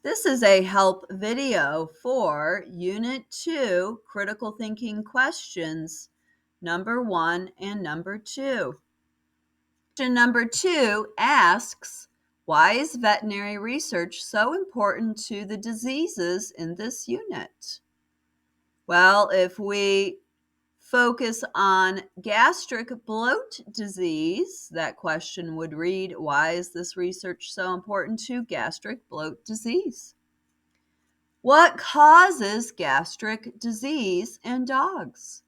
This is a help video for Unit 2 Critical Thinking Questions, number 1 and number 2. Question number 2 asks, why is veterinary research so important to the diseases in this unit? Well, if we focus on gastric bloat disease, that question would read, why is this research so important to gastric bloat disease? What causes gastric disease in dogs?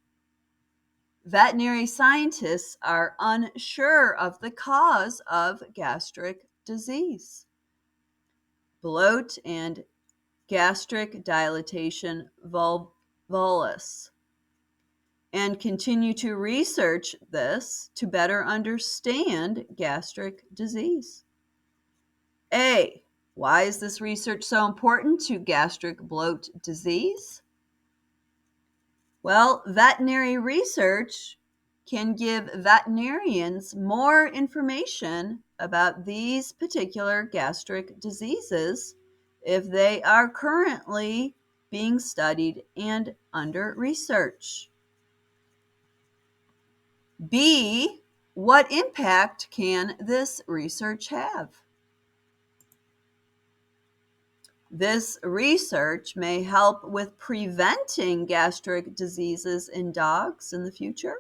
Veterinary scientists are unsure of the cause of gastric disease. Bloat and gastric dilatation volvulus, and continue to research this to better understand gastric disease. A, why is this research so important to gastric bloat disease? Well, veterinary research can give veterinarians more information about these particular gastric diseases if they are currently being studied and under research. B, what impact can this research have? This research may help with preventing gastric diseases in dogs in the future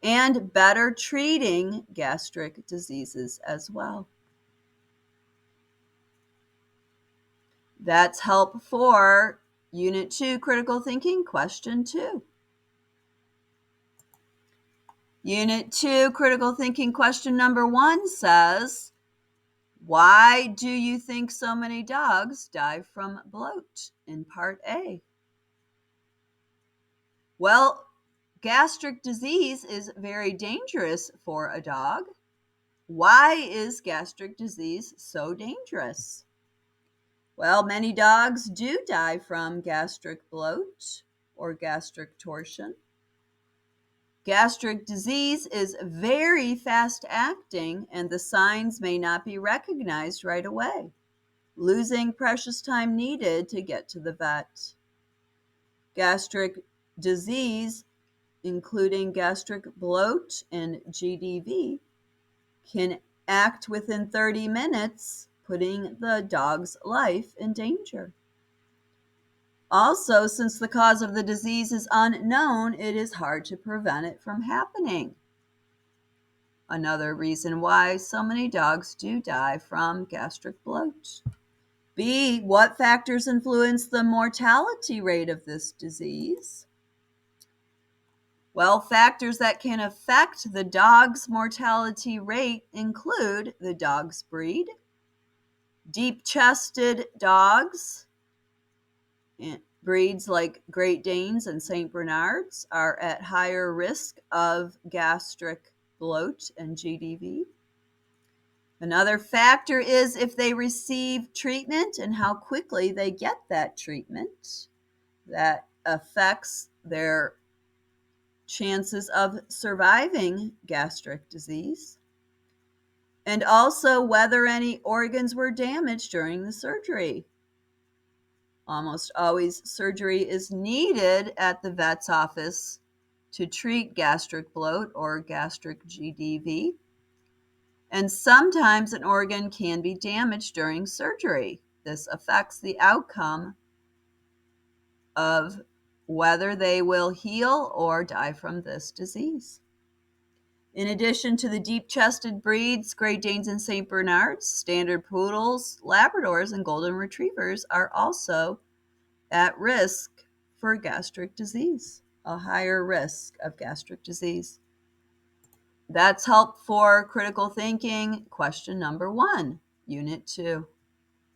and better treating gastric diseases as well. That's help for Unit 2 Critical Thinking, Question 2. Unit 2 Critical Thinking, Question number 1 says, why do you think so many dogs die from bloat? In Part A. Well, gastric disease is very dangerous for a dog. Why is gastric disease so dangerous? Well, many dogs do die from gastric bloat or gastric torsion. Gastric disease is very fast acting and the signs may not be recognized right away, losing precious time needed to get to the vet. Gastric disease, including gastric bloat and GDV, can act within 30 minutes, putting the dog's life in danger. Also, since the cause of the disease is unknown, it is hard to prevent it from happening. Another reason why so many dogs do die from gastric bloat. B, what factors influence the mortality rate of this disease? Well, factors that can affect the dog's mortality rate include the dog's breed. Deep-chested dogs, breeds like Great Danes and St. Bernards, are at higher risk of gastric bloat and GDV. Another factor is if they receive treatment and how quickly they get that treatment. That affects their chances of surviving gastric disease. And also whether any organs were damaged during the surgery. Almost always surgery is needed at the vet's office to treat gastric bloat or gastric GDV. And sometimes an organ can be damaged during surgery. This affects the outcome of whether they will heal or die from this disease. In addition to the deep-chested breeds, Great Danes and St. Bernards, standard poodles, Labradors, and golden retrievers are also at risk for gastric disease, a higher risk of gastric disease. That's help for critical thinking, question number 1, Unit 2.